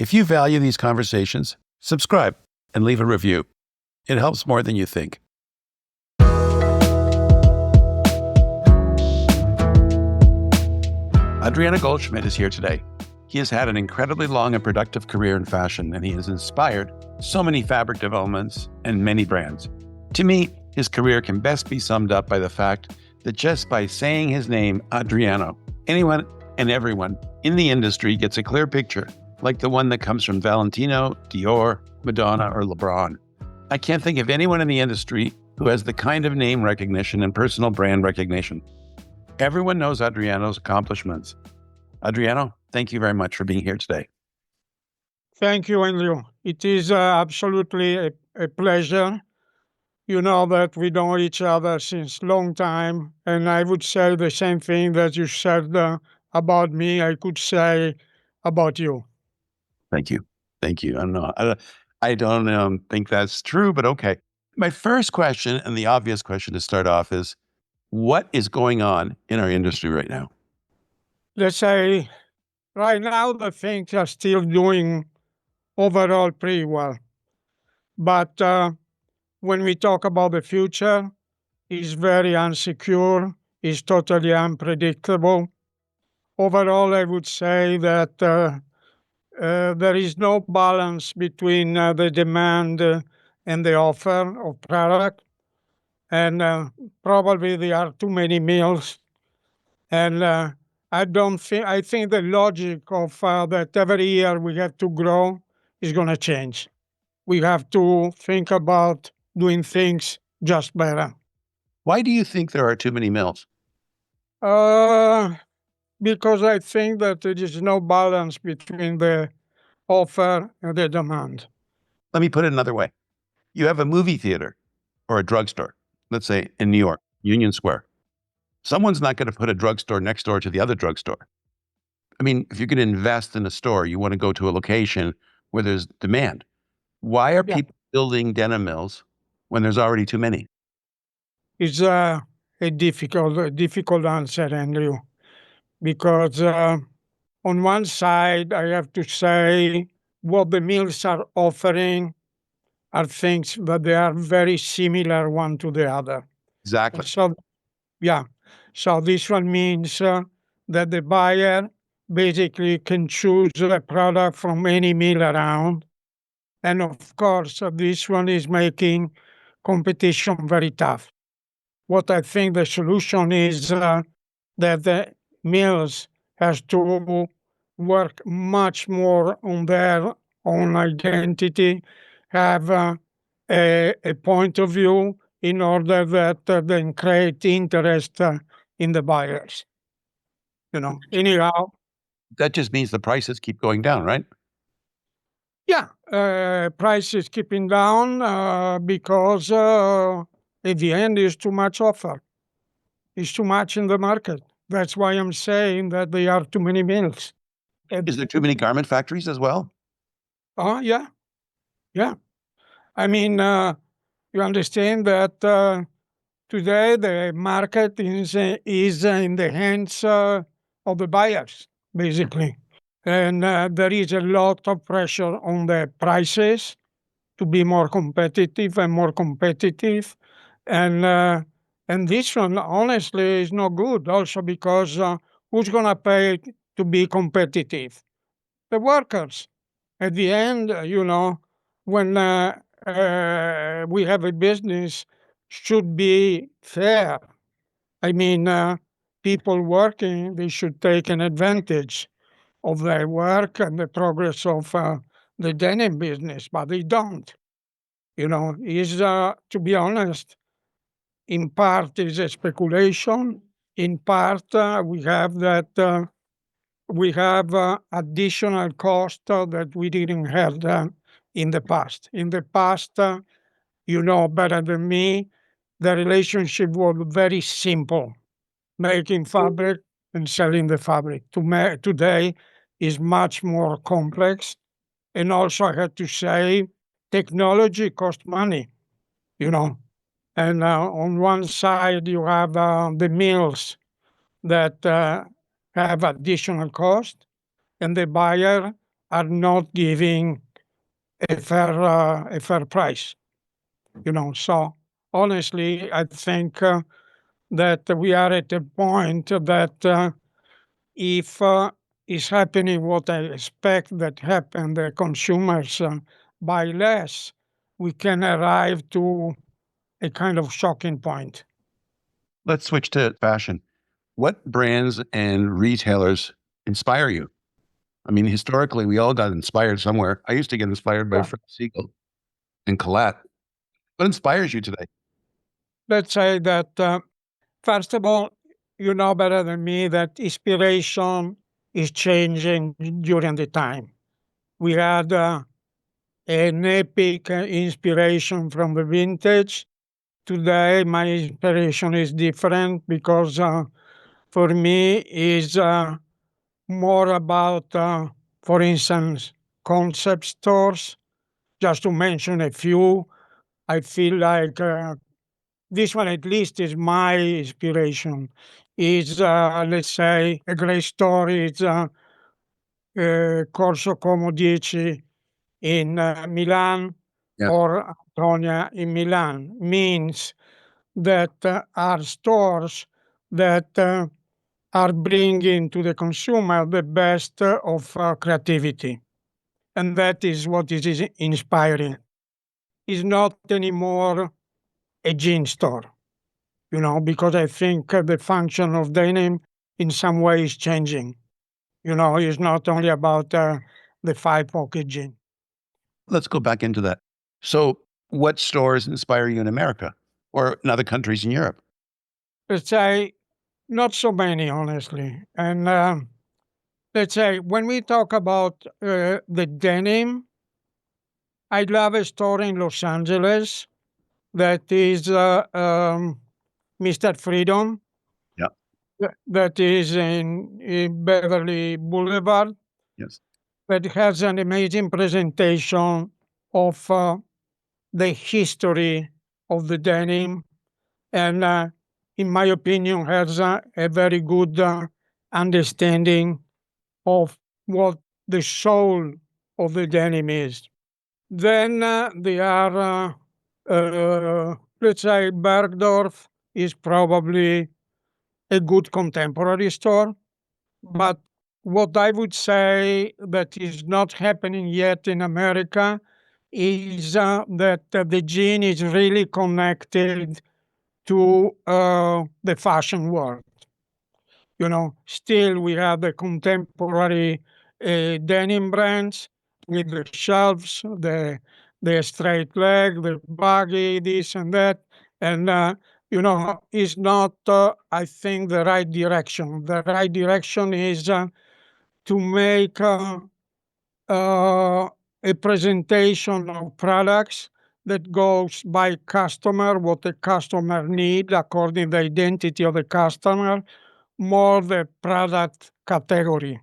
If you value these conversations, subscribe and leave a review. It helps more than you think. Adriano Goldschmied is here today. He has had an incredibly long and productive career in fashion, and he has inspired so many fabric developments and many brands. To me, his career can best be summed up by the fact that just by saying his name, Adriano, anyone and everyone in the industry gets a clear picture, like the one that comes from Valentino, Dior, Madonna, or LeBron. I can't think of anyone in the industry who has the kind of name recognition and personal brand recognition. Everyone knows Adriano's accomplishments. Adriano, thank you very much for being here today. Thank you, Andrew. It is absolutely a pleasure. You know that we know each other since long time, and I would say the same thing that you said about me, I could say about you. Thank you. Thank you. I don't think that's true, but okay. My first question, and the obvious question to start off, is what is going on in our industry right now? Let's say right now the things are still doing overall pretty well. But when we talk about the future, it's very unsecure, it's totally unpredictable. Overall, I would say that there is no balance between the demand and the offer of product, and probably there are too many meals. And I don't think I think the logic of that every year we have to grow is going to change. We have to think about doing things just better. Why do you think there are too many mills? Uh, because I think that there is no balance between the offer and the demand. Let me put it another way. You have a movie theater or a drugstore, let's say in New York, Union Square. Someone's not going to put a drugstore next door to the other drugstore. I mean, if you're going to invest in a store, you want to go to a location where there's demand. Why are Yeah, people building denim mills when there's already too many? it's a difficult answer, Andrew, because on one side, I have to say what the mills are offering are things that they are very similar one to the other. And Exactly. so, yeah, so this one means that the buyer basically can choose a product from any mill around. And of course, this one is making competition very tough. What I think the solution is that the mills has to work much more on their own identity, have a point of view in order that then create interest in the buyers. Anyhow, That just means the prices keep going down, right? yeah, price is keeping down because at the end is too much offer. It's too much in the market. That's why I'm saying that there are too many mills. Is there too many garment factories as well? Yeah, yeah. I mean, you understand that today the market is in the hands of the buyers, basically. And there is a lot of pressure on the prices to be more competitive and more competitive. And this one, honestly, is not good. Also, because who's going to pay to be competitive? The workers. At the end, when we have a business, should be fair. I mean, people working, they should take an advantage of their work and the progress of the denim business, but they don't. Is to be honest, in part is a speculation. In part, we have additional cost that we didn't have in the past. In the past, you know better than me, the relationship was very simple: making fabric and selling the fabric. Today is much more complex, and also I have to say, technology costs money. You know, and on one side, you have the mills that have additional cost, and the buyer are not giving a fair price. So honestly, I think that we are at a point that if is happening what I expect that happen, the consumers buy less, we can arrive to a kind of shocking point. Let's switch to fashion. What brands and retailers inspire you? I mean, historically, we all got inspired somewhere. I used to get inspired by Yeah. Fred Siegel and Colette. What inspires you today? Let's say that, first of all, you know better than me that inspiration is changing during the time. We had an epic inspiration from the vintage. Today, my inspiration is different because for me is more about, for instance, concept stores. Just to mention a few, I feel like this one at least is my inspiration. Is let's say a great story. It's Corso Como 10 in Milan Yes. or Antonia in Milan means that are stores that are bringing to the consumer the best of creativity. And that is what is inspiring. It's not anymore a jean store, because I think the function of denim in some way is changing. It's not only about the five pocket jean. Let's go back into that. So, what stores inspire you in America or in other countries in Europe? Let's say not so many, honestly. And let's say when we talk about the denim, I love a store in Los Angeles that is Mr. Freedom, Yeah. that is in Beverly Boulevard, Yes. that has an amazing presentation of the history of the denim, and in my opinion, has a very good understanding of what the soul of the denim is. Then they are, let's say, Bergdorf is probably a good contemporary store. But what I would say that is not happening yet in America is that the gene is really connected to the fashion world. Still we have the contemporary denim brands with the shelves, the straight leg, the baggy, this and that, and is not, I think, the right direction. The right direction is to make uh, a presentation of products that goes by customer, what the customer need according to the identity of the customer, more the product category.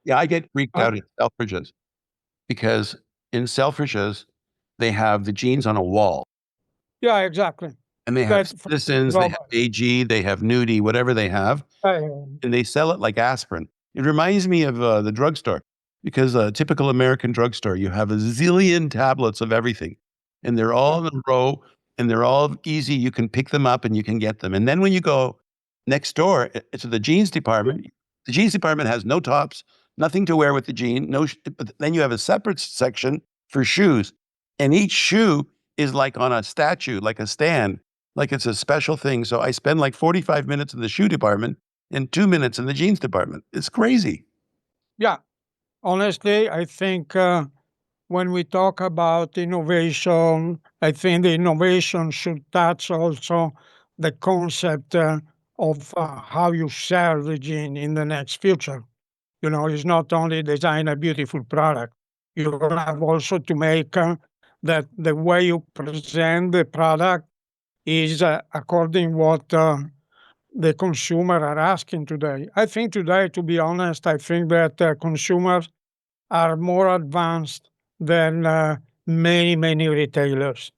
Yeah, I get freaked Uh, out at Selfridges because in Selfridges, they have the jeans on a wall yeah, exactly. and they have That Citizens, they have Robert. AG, they have Nudie, whatever they have, and they sell it like aspirin. It reminds me of the drugstore because a typical American drugstore, you have a zillion tablets of everything, and they're all in a row and they're all easy. You can pick them up and you can get them. And then when you go next door to the jeans department, the jeans department has no tops, nothing to wear with the jean. No, but then you have a separate section for shoes, and each shoe is like on a statue, like a stand, like it's a special thing. So I spend like 45 minutes in the shoe department and 2 minutes in the jeans department. It's crazy. Yeah, honestly, I think when we talk about innovation, I think the innovation should touch also the concept of how you sell the gene in the next future. It's not only design a beautiful product. You're gonna have also to make that the way you present the product is according what the consumer are asking today. I think today, to be honest, I think that consumers are more advanced than many, many retailers.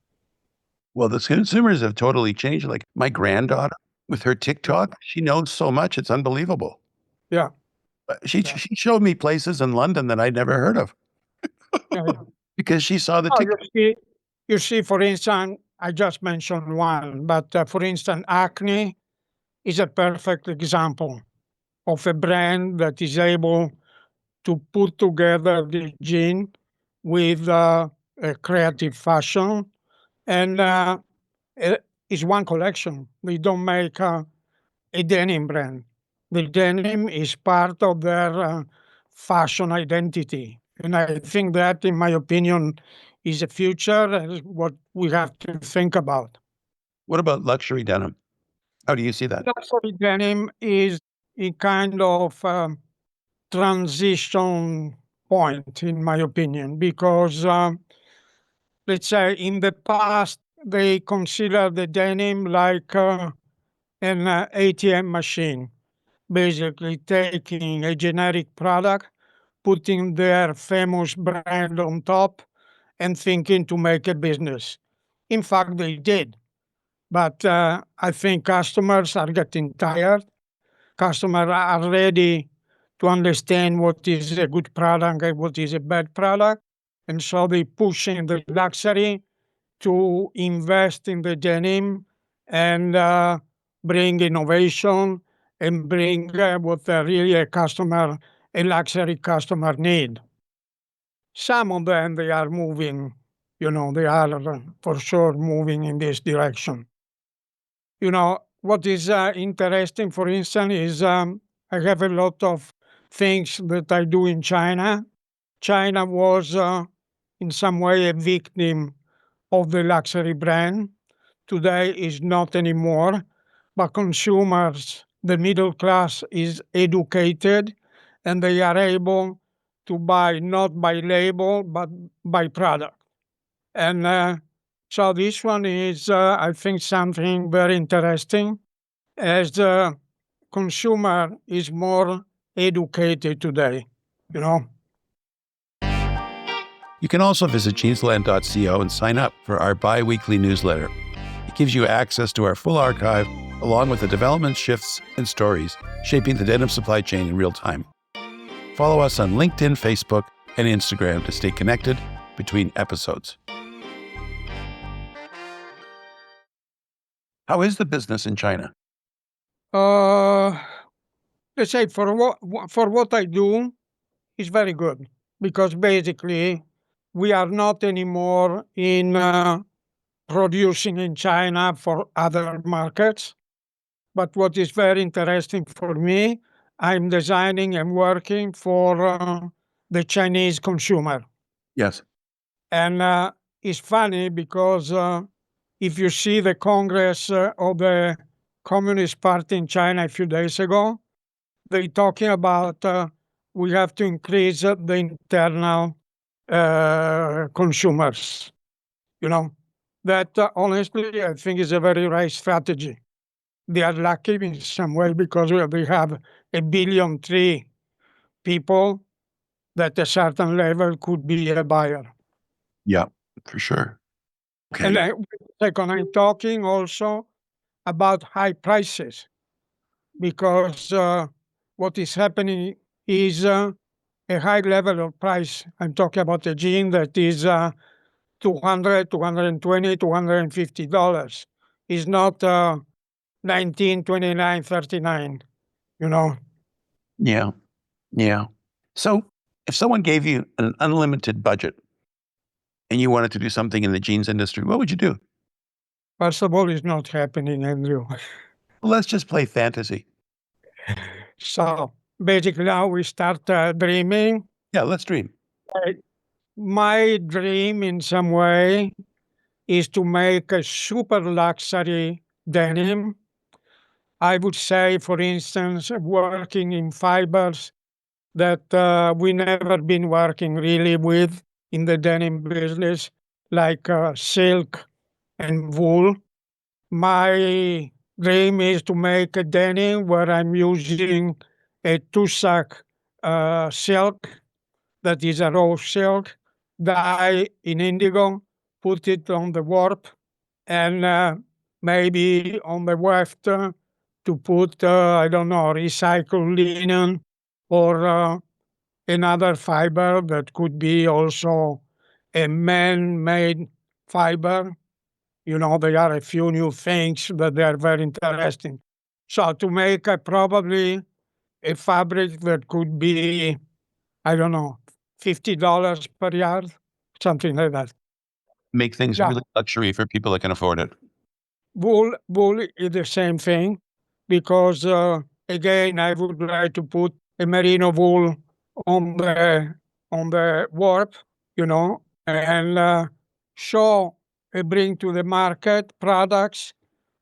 Well, the consumers have totally changed. Like my Yeah, granddaughter with her TikTok, she knows so much. It's unbelievable. yeah. Yeah. She showed me places in London that I'd never heard of Yeah, yeah. because she saw the Oh, ticket. you see, for instance, I just mentioned one, but for instance, Acne is a perfect example of a brand that is able to put together the jean with a creative fashion, and it's one collection. They don't make a denim brand. The denim is part of their fashion identity. And I think that, in my opinion, is a future and what we have to think about. What about luxury denim? How do you see that? Luxury denim is a kind of transition point, in my opinion, because let's say in the past they considered the denim like an ATM machine, basically taking a generic product, putting their famous brand on top, and thinking to make a business. In fact, they did. But I think customers are getting tired. Customers are ready to understand what is a good product and what is a bad product. And so they pushing the luxury to invest in the denim and bring innovation and bring what really a luxury customer need. Some of them, they are moving, they are for sure moving in this direction. What is interesting, for instance, is I have a lot of things that I do in China. China was, in some way, a victim of the luxury brand. Today is not anymore, but consumers, the middle class, is educated and they are able to buy not by label but by product. And so this one is, I think, something very interesting as the consumer is more educated today, you know. You can also visit jeansland.co and sign up for our bi-weekly newsletter. It gives you access to our full archive, along with the development shifts and stories shaping the denim supply chain in real time. Follow us on LinkedIn, Facebook, and Instagram to stay connected between episodes. How is the business in China? Uh, let's say for what I do is very good because basically we are not anymore in producing in China for other markets. But what is very interesting for me, I'm designing and working for the Chinese consumer. Yes. And it's funny because if you see the Congress of the Communist Party in China a few days ago, they talking about we have to increase the internal consumers. You know, that honestly, I think is a very right strategy. They are lucky in some way because we have 1.3 billion people that a certain level could be a buyer. Yeah, for sure. And Okay. second, I'm talking also about high prices because what is happening is a high level of price. I'm talking about a jean that is $200, $220, $250. It's not 19, 29, 39, you know. Yeah. Yeah. So if someone gave you an unlimited budget and you wanted to do something in the jeans industry, what would you do? First of all, it's not happening, Andrew. Well, let's just play fantasy. So basically, now we start dreaming. Yeah, let's dream. Uh, My dream, in some way, is to make a super luxury denim. I would say, for instance, working in fibers that we never been working really with in the denim business, like silk and wool. My dream is to make a denim where I'm using a Tussac silk, that is a raw silk, dye in indigo, put it on the warp, and maybe on the weft to put, I don't know, recycled linen or another fiber that could be also a man-made fiber. There are a few new things that they are very interesting. So to make probably a fabric that could be, I don't know, $50 per yard, something like that. Make things Yeah, really luxury for people that can afford it. wool is the same thing because again, I would like to put a merino wool on the warp, and show bring to the market products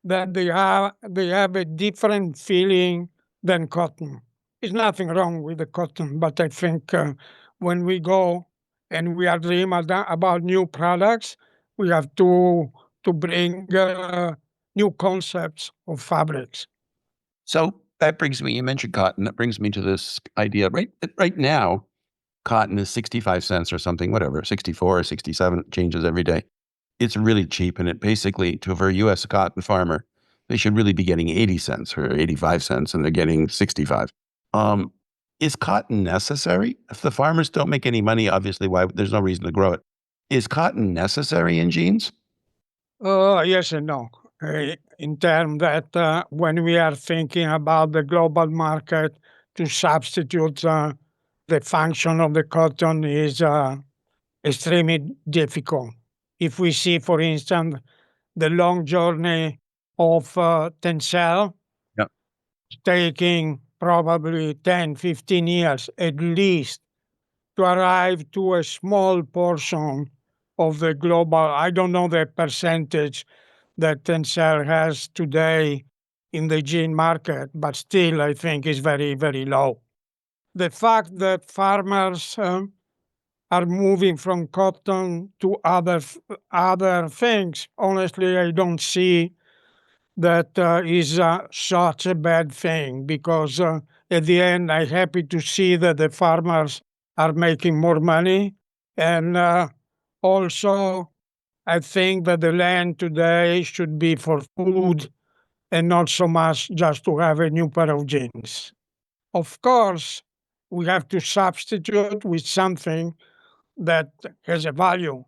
that they have a different feeling than cotton. There's nothing wrong with the cotton, but I think when we go and we are dreaming about new products, we have to bring new concepts of fabrics. So that brings me, you mentioned cotton. That brings me to this idea. Right now, cotton is 65 cents or something, whatever, 64 or 67, it changes every day. It's really cheap. And it basically, to for a US cotton farmer, they should really be getting 80 cents or 85 cents, and they're getting 65. Um, is cotton necessary? If the farmers don't make any money, obviously, why there's no reason to grow it. Is cotton necessary in jeans? Yes and no. In terms that when we are thinking about the global market, to substitute the function of the cotton is extremely difficult. If we see, for instance, the long journey of Tencel, Yeah. taking probably 10, 15 years at least to arrive to a small portion of the global. I don't know the percentage that Tencel has today in the jean market, but still I think is very, very low. The fact that farmers are moving from cotton to other things, honestly, I don't see that is such a bad thing because at the end, I'm happy to see that the farmers are making more money. And also, I think that the land today should be for food and not so much just to have a new pair of jeans. Of course, we have to substitute with something that has a value,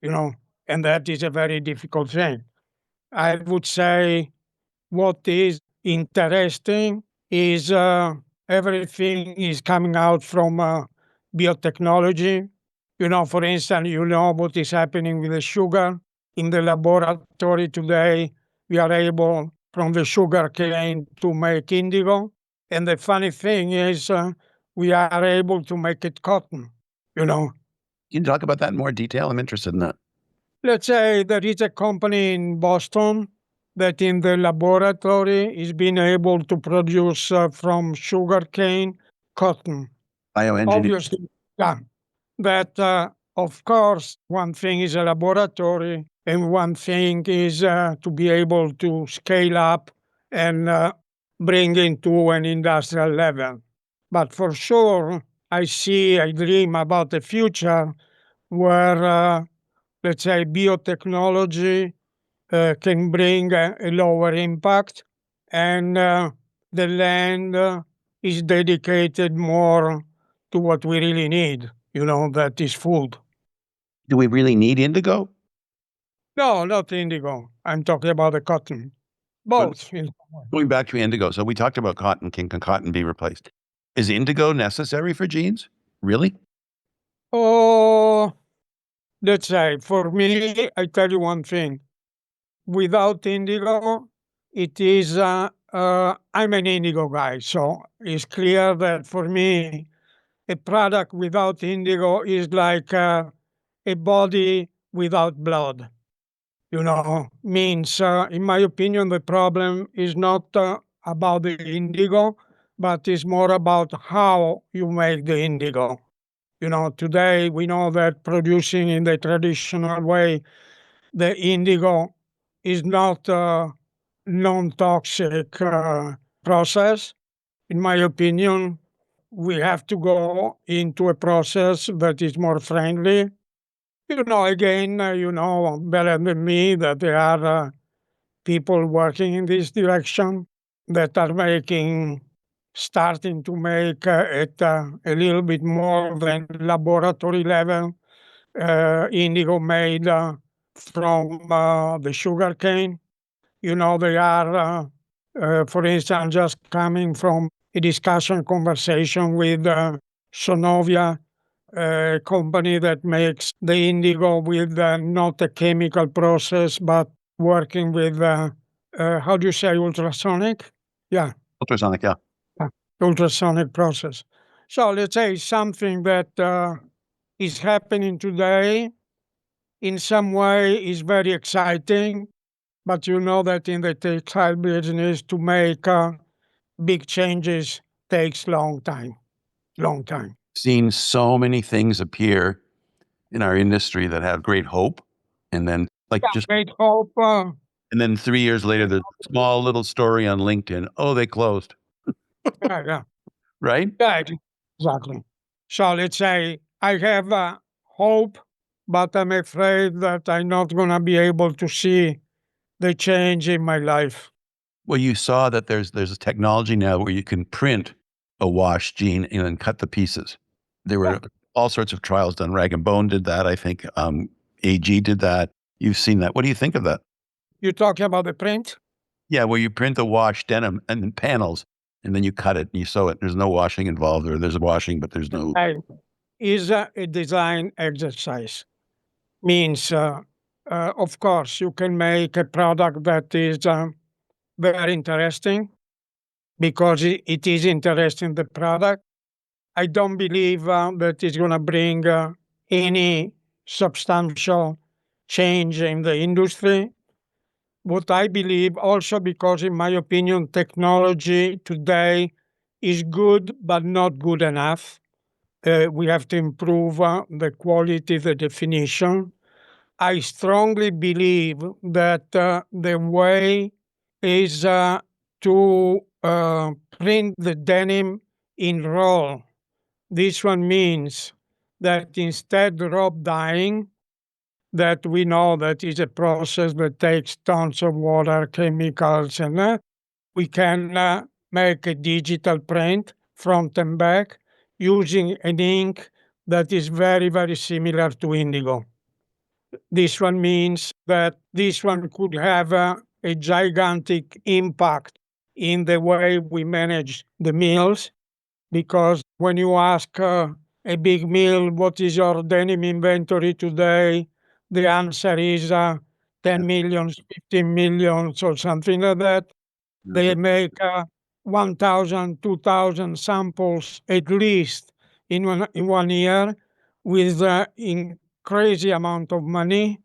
you know, and that is a very difficult thing. I would say what is interesting is everything is coming out from biotechnology. For instance, what is happening with the sugar in the laboratory today. We are able from the sugar cane to make indigo. And the funny thing is, we are able to make it cotton. You know, Can you talk about that in more detail? I'm interested in that. let's say there is a company in Boston that in the laboratory is being able to produce from sugarcane cotton. Bioengineering. Obviously, yeah. But of course, one thing is a laboratory, and one thing is to be able to scale up and bring into an industrial level. But for sure, I dream about the future where, let's say, biotechnology can bring a lower impact, and the land is dedicated more to what we really need, that is food. Do we really need indigo? No, not indigo. I'm talking about the cotton. But Both. In some way. going back to indigo, so we talked about cotton. Can cotton be replaced? Is indigo necessary for jeans? Really? Oh, let's say, for me, I tell you one thing. Without indigo, it is, I'm an indigo guy, so it's clear that for me, a product without indigo is like a body without blood. Means, in my opinion, the problem is not about the indigo, but is more about how you make the indigo. Today we know that producing in the traditional way, the indigo is not a non-toxic process. In my opinion, we have to go into a process that is more friendly. Again, better than me that there are people working in this direction that are making starting to make it a little bit more than laboratory level. Indigo made from the sugar cane. They are, for instance, just coming from a discussion conversation with Sonovia, a company that makes the indigo with not a chemical process, but working with, how do you say, ultrasonic? Yeah, Ultrasonic, yeah. yeah, ultrasonic process. So let's say something that is happening today in some way is very exciting, but you know that in the textile business to make big changes takes long time, long time. Seen so many things appear in our industry that have great hope, and then like Yeah, just great hope. and then 3 years later, the small little story on LinkedIn, "Oh, they closed." Yeah, yeah, Right? yeah, exactly. So let's say I have hope, but I'm afraid that I'm not going to be able to see the change in my life. Well, you saw that there's a technology now where you can print a wash jean and then cut the pieces. There Yeah. were all sorts of trials done. Rag& and Bone did that, I think, AG did that. You've seen that. What do you think of that? You're talking about the print? Yeah, where you print the wash denim and then panels, and then you cut it and you sew it. There's no washing involved, or there's washing, but there's no. I, is a design exercise. Means, of course, you can make a product that is very interesting because it is interesting, the product. I don't believe that it's going to bring any substantial change in the industry. What I believe also, because in my opinion, technology today is good, but not good enough. We have to improve the quality, the definition. I strongly believe that the way is to print the denim in roll. This one means that instead of dyeing, that we know that is a process that takes tons of water, chemicals, and we can make a digital print front and back using an ink that is very, very similar to indigo. This one means that this one could have a gigantic impact in the way we manage the mills, because when you ask a big mill, what is your denim inventory today? The answer is 10 millions, 15 millions, or something like that. They make 1,000, 2,000 samples at least in 1 year with in crazy amount of money.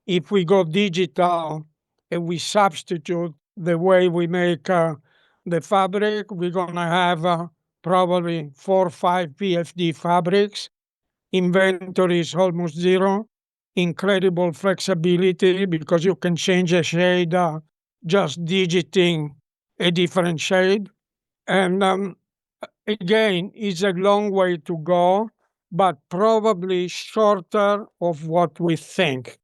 If we go digital and we substitute the way we make the fabric, we're going to have probably 4 or 5 PFD fabrics. Inventory is almost zero. Incredible flexibility because you can change a shade just digiting a different shade. And again, it's a long way to go, but probably shorter of what we think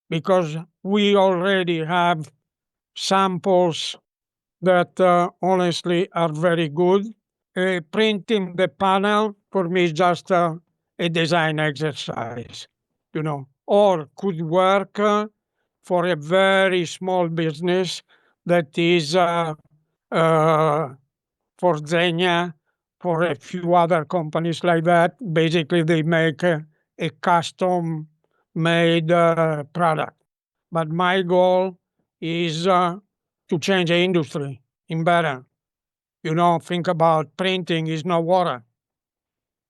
because we already have samples that honestly are very good. Printing the panel for me is just a design exercise, or could work for a very small business that is uh, for Zegna, for a few other companies like that. Basically, they make a custom made product. But my goal is to change the industry in better. Think about printing is no water,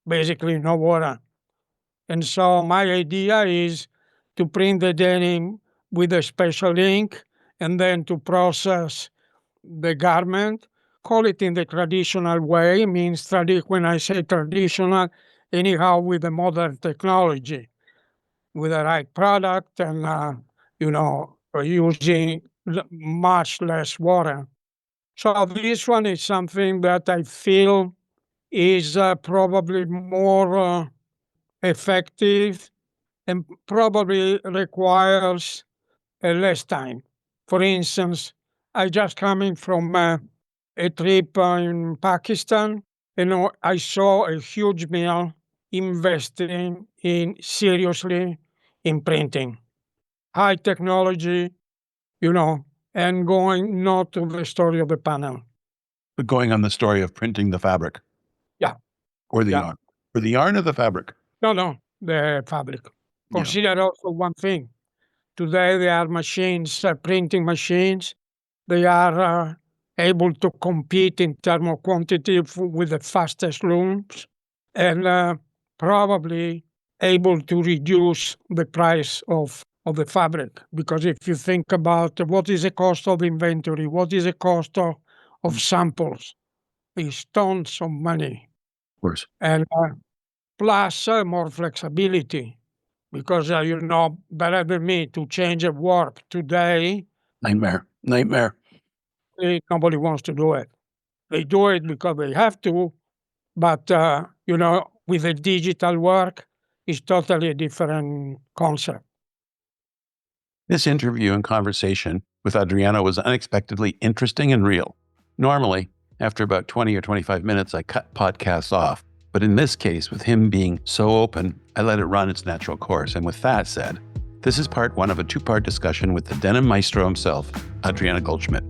basically no water. And so my idea is to print the denim with a special ink and then to process the garment, call it in the traditional way, means when I say traditional, anyhow with the modern technology, with the right product and, using much less water. So this one is something that I feel is probably more effective and probably requires less time. For instance, I just coming from a trip in Pakistan, and I saw a huge mill investing in seriously in printing, high technology, and going not to the story of the panel. But going on the story of printing the fabric Yeah, or the yeah. yarn, or the yarn or the fabric. No, the fabric. Yeah. Consider also one thing. Today there are machines, printing machines. They are able to compete in terms of quantity with the fastest looms, and probably able to reduce the price of the fabric. Because if you think about what is the cost of inventory, what is the cost of samples, it's tons of money. Of course. And plus more flexibility. Because you know better than me, to change a warp today, Nightmare. nobody wants to do it. They do it because they have to, but with the digital work, it's totally a different concept. This interview and conversation with Adriano was unexpectedly interesting and real. Normally, after about 20 or 25 minutes, I cut podcasts off. But in this case, with him being so open, I let it run its natural course. And with that said, this is part one of a two-part discussion with the denim maestro himself, Adriano Goldschmied.